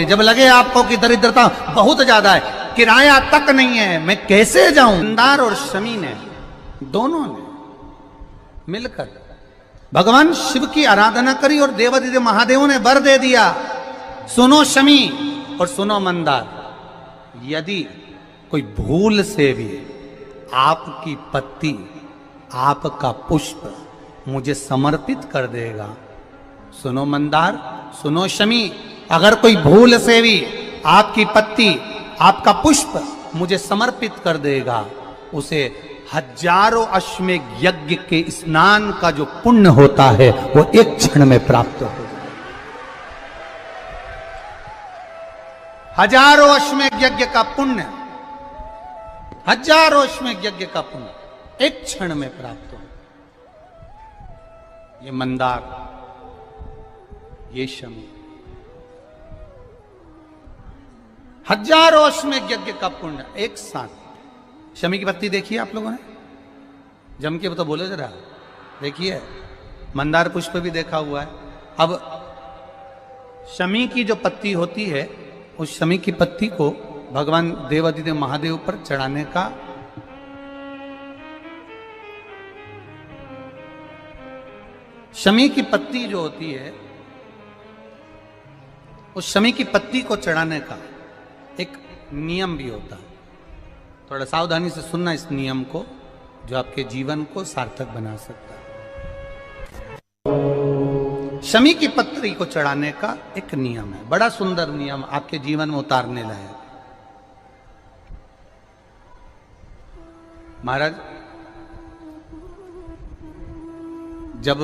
जब लगे आपको कि दरिद्रता बहुत ज्यादा है, किराया तक नहीं है, मैं कैसे जाऊं, मंदार और शमी ने दोनों ने मिलकर भगवान शिव की आराधना करी और देवादिदेव महादेव ने वर दे दिया। सुनो शमी और सुनो मंदार, यदि कोई भूल से भी आपकी पत्ती, आपका पुष्प मुझे समर्पित कर देगा, सुनो मंदार, सुनो शमी, अगर कोई भूल से भी आपकी पत्ती, आपका पुष्प मुझे समर्पित कर देगा, उसे हजारों अश्वमेघ यज्ञ के स्नान का जो पुण्य होता है वो एक क्षण में प्राप्त हो जाए। हजारों अश्वमेघ यज्ञ का पुण्य, हजारों अश्वमेघ यज्ञ का पुण्य एक क्षण में प्राप्त हो। ये मंदार, ये शमी, हजारों अश्वमेघ यज्ञ का पुण्य एक साथ। शमी की पत्ती देखिए आप लोगों ने, जम के तो बोले जरा, देखिए मंदार पुष्प भी देखा हुआ है। अब शमी की जो पत्ती होती है, उस शमी की पत्ती को भगवान देवादिदेव महादेव पर चढ़ाने का शमी की पत्ती जो होती है, उस शमी की पत्ती को चढ़ाने का एक नियम भी होता है। थोड़ा सावधानी से सुनना इस नियम को, जो आपके जीवन को सार्थक बना सकता है। शमी की पत्री को चढ़ाने का एक नियम है, बड़ा सुंदर नियम, आपके जीवन में उतारने लायक। महाराज, जब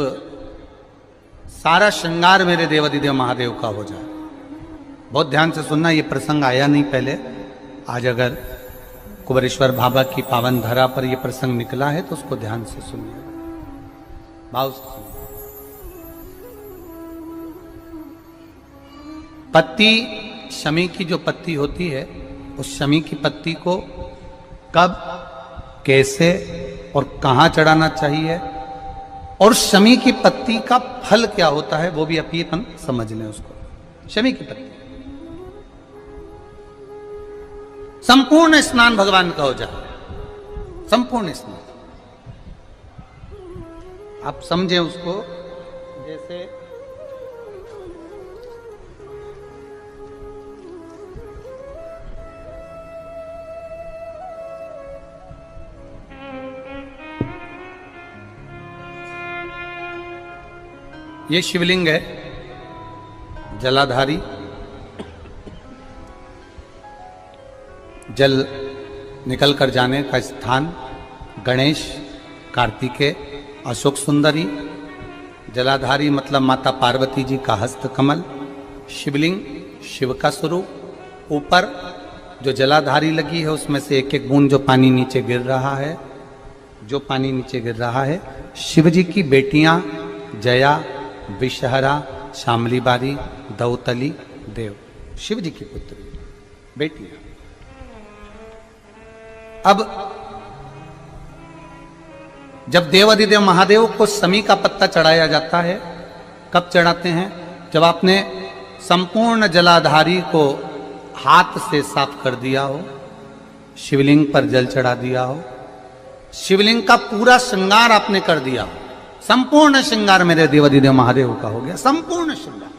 सारा श्रृंगार मेरे देवादिदेव महादेव का हो जाए, बहुत ध्यान से सुनना, ये प्रसंग आया नहीं पहले, आज अगर कुबेरेश्वर बाबा की पावन धरा पर यह प्रसंग निकला है तो उसको ध्यान से सुनिए, भाव से सुनिए। पत्ती, शमी की जो पत्ती होती है, उस शमी की पत्ती को कब, कैसे और कहां चढ़ाना चाहिए, और शमी की पत्ती का फल क्या होता है, वो भी अपन समझ लें उसको। शमी की पत्ती, संपूर्ण स्नान भगवान का हो जाए, संपूर्ण स्नान। आप समझे उसको, जैसे ये शिवलिंग है, जलाधारी, जल निकल कर जाने का स्थान, गणेश, कार्तिकेय, अशोक सुंदरी, जलाधारी मतलब माता पार्वती जी का हस्त कमल, शिवलिंग, शिव का स्वरूप, ऊपर जो जलाधारी लगी है उसमें से एक एक बूंद जो पानी नीचे गिर रहा है, जो पानी नीचे गिर रहा है, शिव जी की बेटियां जया, विषहरा, शामली बारी, दौतली, देव, शिव जी की पुत्री बेटियां। अब जब देवादिदेव महादेव को शमी का पत्ता चढ़ाया जाता है, कब चढ़ाते हैं, जब आपने संपूर्ण जलाधारी को हाथ से साफ कर दिया हो, शिवलिंग पर जल चढ़ा दिया हो, शिवलिंग का पूरा श्रृंगार आपने कर दिया हो, संपूर्ण श्रृंगार मेरे देवादिदेव महादेव का हो गया, संपूर्ण श्रृंगार।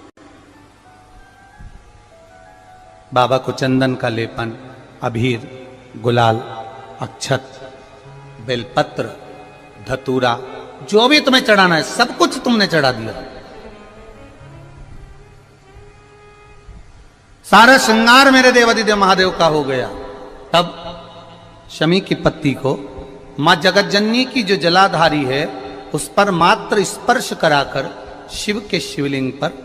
बाबा को चंदन का लेपन, अबीर, गुलाल, अक्षत, बेलपत्र, धतूरा, जो भी तुम्हें चढ़ाना है सब कुछ तुमने चढ़ा दिया, सारा श्रृंगार मेरे देवादिदेव महादेव का हो गया। तब शमी की पत्ती को मां जगत जननी की जो जलाधारी है उस पर मात्र स्पर्श कराकर शिव के शिवलिंग पर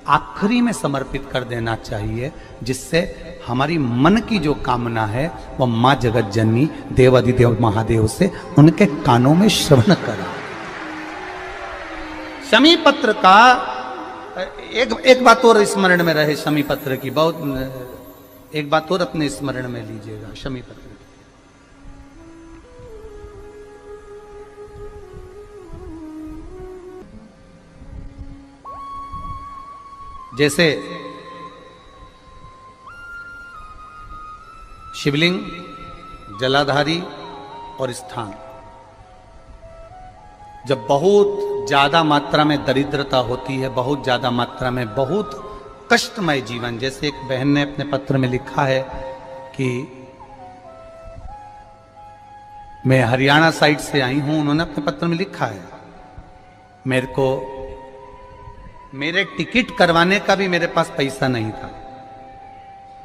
आखिरी में समर्पित कर देना चाहिए, जिससे हमारी मन की जो कामना है वो मां जगत जननी देवादिदेव महादेव से उनके कानों में श्रवण करा। शमी पत्र का एक बात और स्मरण में रहे, शमी पत्र की बहुत एक बात और अपने स्मरण में लीजिएगा। शमी पत्र जैसे शिवलिंग, जलाधारी और स्थान। जब बहुत ज्यादा मात्रा में दरिद्रता होती है, बहुत ज्यादा मात्रा में बहुत कष्टमय जीवन, जैसे एक बहन ने अपने पत्र में लिखा है कि मैं हरियाणा साइड से आई हूं, उन्होंने अपने पत्र में लिखा है मेरे को मेरे टिकट करवाने का भी मेरे पास पैसा नहीं था।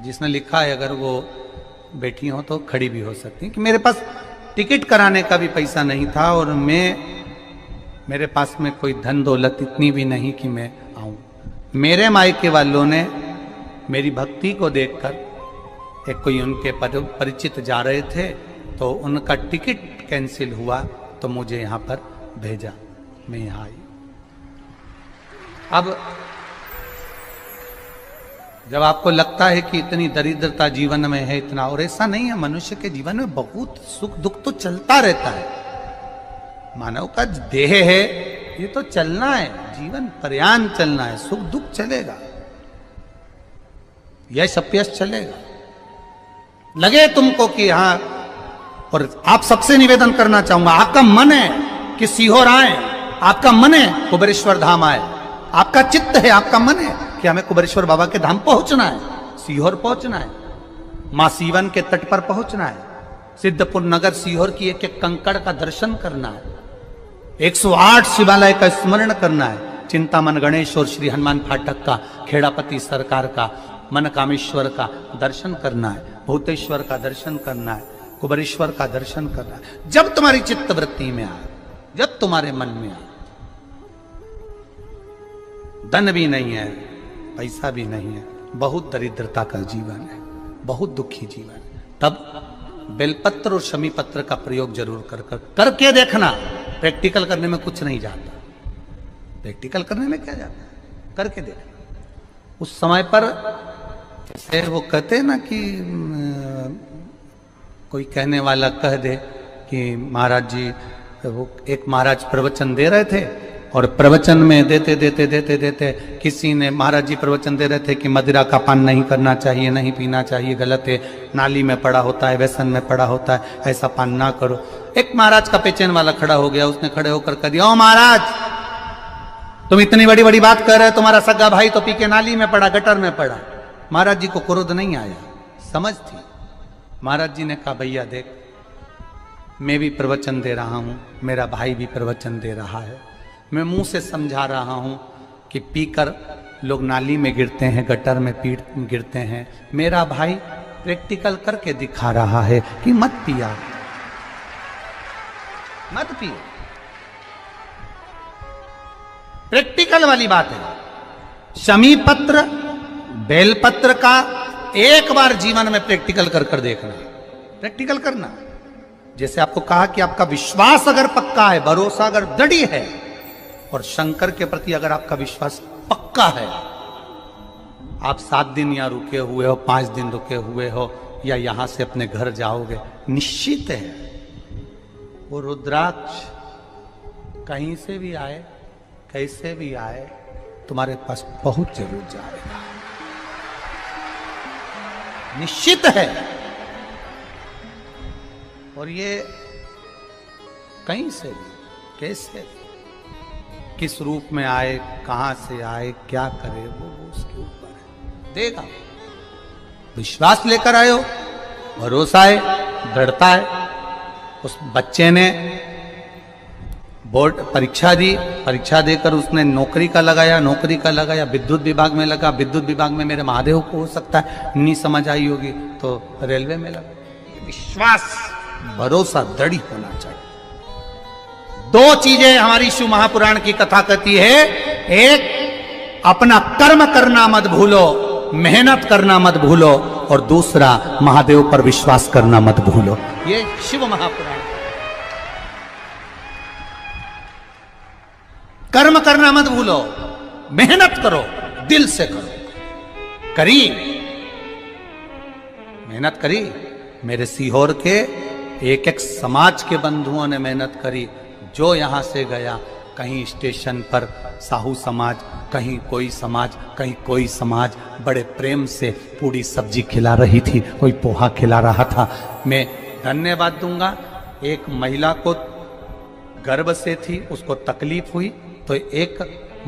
जिसने लिखा है अगर वो बैठी हो तो खड़ी भी हो सकती है कि मेरे पास टिकट कराने का भी पैसा नहीं था और मेरे पास में कोई धन दौलत इतनी भी नहीं कि मैं आऊं। मेरे मायके वालों ने मेरी भक्ति को देखकर, एक कोई उनके परिचित जा रहे थे तो उनका टिकट कैंसिल हुआ तो मुझे यहां पर भेजा, मैं यहां आई। अब जब आपको लगता है कि इतनी दरिद्रता जीवन में है इतना, और ऐसा नहीं है, मनुष्य के जीवन में बहुत सुख दुख तो चलता रहता है। मानव का देह है, ये तो चलना है, जीवन पर्यान चलना है, सुख दुख चलेगा, यश अपयश चलेगा। लगे तुमको कि हाँ, और आप सबसे निवेदन करना चाहूंगा, आपका मन है कि सीहोर आए, आपका मन है कुबेरेश्वर धाम आए, आपका चित्त है, आपका मन है कि हमें कुबेरेश्वर बाबा के धाम पहुंचना है, सीहोर पहुंचना है, मां सीवन के तट पर पहुंचना है, सिद्धपुर नगर सीहोर की एक एक कंकड़ का दर्शन करना है, 108 शिवालय का स्मरण करना है, चिंतामन गणेश और श्री हनुमान फाटक का, खेड़ापति सरकार का, मनकामेश्वर का दर्शन करना है, भूतेश्वर का दर्शन करना है, कुबेरेश्वर का दर्शन करना है। जब तुम्हारी चित्त वृत्ति में आए, जब तुम्हारे मन में आए, धन भी नहीं है, पैसा भी नहीं है, बहुत दरिद्रता का जीवन है, बहुत दुखी जीवन है, तब बेलपत्र और शमी पत्र का प्रयोग जरूर करके देखना। प्रैक्टिकल करने में कुछ नहीं जाता, प्रैक्टिकल करने में क्या जाता है, करके देखना। उस समय पर जैसे वो कहते हैं ना कि कोई कहने वाला कह दे कि महाराज जी, वो एक महाराज प्रवचन दे रहे थे और प्रवचन में देते देते देते देते किसी ने, महाराज जी प्रवचन दे रहे थे कि मदिरा का पान नहीं करना चाहिए, नहीं पीना चाहिए, गलत है, नाली में पड़ा होता है, व्यसन में पड़ा होता है, ऐसा पान ना करो। एक महाराज का पेचेन वाला खड़ा हो गया, उसने खड़े होकर कह दिया, ओ महाराज तुम इतनी बड़ी बड़ी बात कर रहे हो, तुम्हारा सगा भाई तो पी के नाली में पड़ा, गटर में पड़ा। महाराज जी को क्रोध नहीं आया, समझ थी। महाराज जी ने कहा, भैया देख, मैं भी प्रवचन दे रहा हूं, मेरा भाई भी प्रवचन दे रहा है, मैं मुंह से समझा रहा हूं कि पीकर लोग नाली में गिरते हैं, गटर में गिरते हैं, मेरा भाई प्रैक्टिकल करके दिखा रहा है कि मत पिया, मत पियो। प्रैक्टिकल वाली बात है। शमी पत्र, बेलपत्र का एक बार जीवन में प्रैक्टिकल कर देखना, प्रैक्टिकल करना। जैसे आपको कहा कि आपका विश्वास अगर पक्का है, भरोसा अगर दृढ़ है, और शंकर के प्रति अगर आपका विश्वास पक्का है, आप 7 दिन यहाँ रुके हुए हो, 5 दिन रुके हुए हो, या यहां से अपने घर जाओगे, निश्चित है वो रुद्राक्ष कहीं से भी आए, कैसे भी आए, तुम्हारे पास पहुंच जरूर जाएगा, निश्चित है। और ये कहीं से भी, कैसे, किस रूप में आए, कहां से आए, क्या करे, वो उसके ऊपर है, देगा। विश्वास लेकर आए हो, भरोसा है, दृढ़ता है। उस बच्चे ने बोर्ड परीक्षा दी, परीक्षा देकर उसने नौकरी का लगाया, विद्युत विभाग में लगा, विद्युत विभाग में मेरे महादेव को हो सकता है नहीं समझ आई होगी तो रेलवे में लगा। विश्वास, भरोसा दृढ़ होना चाहिए। 2 चीजें हमारी शिव महापुराण की कथा कहती है, एक अपना कर्म करना मत भूलो, मेहनत करना मत भूलो, और दूसरा महादेव पर विश्वास करना मत भूलो। ये शिव महापुराण। कर्म करना मत भूलो, मेहनत करो, दिल से करो। करी, मेहनत करी। मेरे सीहोर के एक एक समाज के बंधुओं ने मेहनत करी। जो यहां से गया, कहीं स्टेशन पर साहू समाज, कहीं कोई समाज, कहीं कोई समाज बड़े प्रेम से पूरी सब्जी खिला रही थी, कोई पोहा खिला रहा था। मैं धन्यवाद दूंगा। एक महिला को गर्भ से थी, उसको तकलीफ हुई तो एक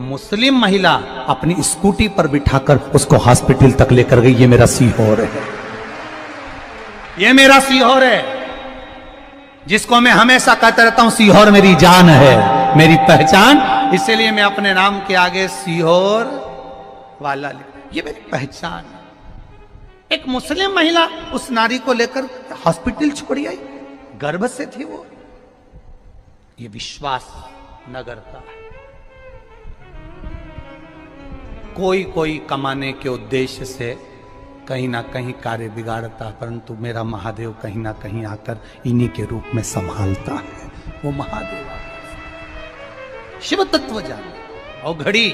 मुस्लिम महिला अपनी स्कूटी पर बिठाकर उसको हॉस्पिटल तक लेकर गई। ये मेरा सीहोर है, ये मेरा सीहोर है, जिसको मैं हमेशा कहता रहता हूं सीहोर मेरी जान है, मेरी पहचान। इसलिए मैं अपने नाम के आगे सीहोर वाला लिख, ये मेरी पहचान है। एक मुस्लिम महिला उस नारी को लेकर हॉस्पिटल छोड़ी आई, गर्भ से थी वो। ये विश्वास नगर का है। कोई कमाने के उद्देश्य से कहीं ना कहीं कार्य बिगाड़ता, परंतु मेरा महादेव कहीं ना कहीं आकर इन्हीं के रूप में संभालता है। वो महादेव शिव तत्व जाने। और घड़ी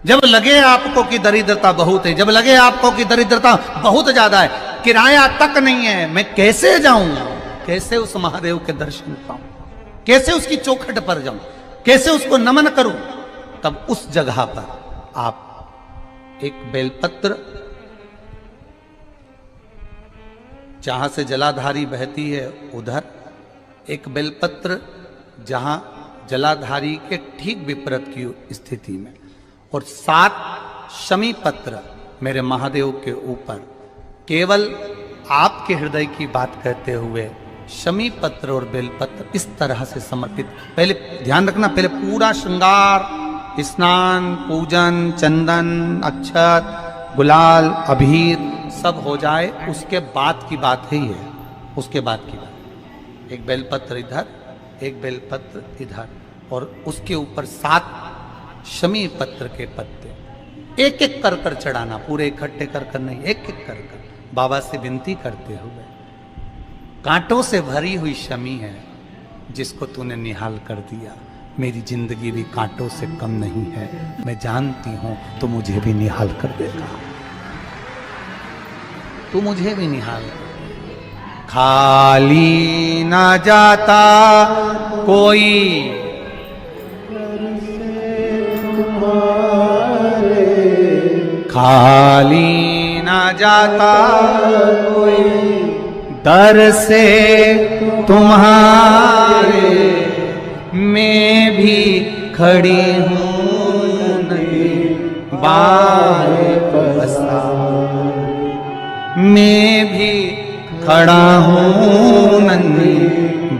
जब लगे आपको कि दरिद्रता बहुत है, जब लगे आपको कि दरिद्रता बहुत ज्यादा है, किराया तक नहीं है, मैं कैसे जाऊं, कैसे उस महादेव के दर्शन पाऊं, कैसे उसकी चौखट पर जाऊं, कैसे उसको नमन करूं, तब उस जगह पर आप एक बेलपत्र, जहां से जलाधारी बहती है उधर एक बेलपत्र, जहां जलाधारी के ठीक विपरीत की स्थिति में, और 7 शमी पत्र मेरे महादेव के ऊपर, केवल आपके हृदय की बात कहते हुए शमी पत्र और बेलपत्र इस तरह से समर्पित। पहले ध्यान रखना, पहले पूरा श्रृंगार, स्नान, पूजन, चंदन, अक्षत, गुलाल, अबीर सब हो जाए, उसके बाद की बात है ये, उसके बाद की बात। एक बेलपत्र इधर, एक बेलपत्र इधर, और उसके ऊपर 7 शमी पत्र के पत्ते एक एक कर कर चढ़ाना, पूरे इकट्ठे कर कर नहीं, एक एक कर कर बाबा से विनती करते हुए। कांटों से भरी हुई शमी है जिसको तूने निहाल कर दिया, मेरी जिंदगी भी कांटों से कम नहीं है, मैं जानती हूं तो मुझे भी निहाल कर देगा, तू मुझे भी निहाल कर देगा। खाली ना जाता कोई खाली ना जाता कोई, दर से तुम्हारे मैं भी खड़ी हूँ नहीं बाहें पसार, मैं भी खड़ा हूँ नहीं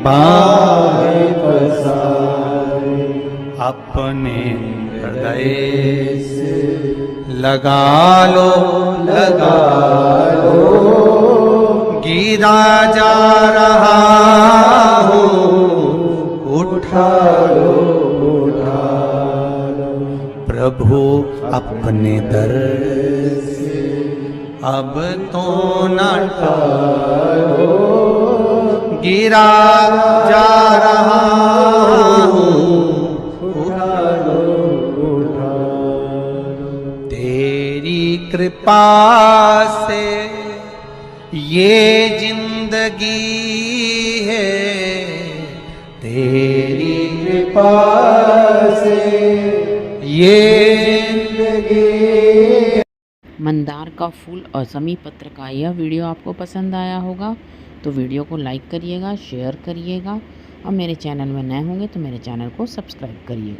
बाहें पसार। अपने हृदय से लगा लो, लगा लो, गिरा जा रहा हूँ, उठा लो, उठा लो। प्रभु अपने दर से अब तो न टालो, गिरा जा रहा हूँ, उठा लो, उठा लो। तेरी कृपा से ये जिंदगी है, तेरी कृपा से ये जिंदगी। मंदार का फूल और शमी पत्र का यह वीडियो आपको पसंद आया होगा तो वीडियो को लाइक करिएगा, शेयर करिएगा, और मेरे चैनल में नए होंगे तो मेरे चैनल को सब्सक्राइब करिएगा।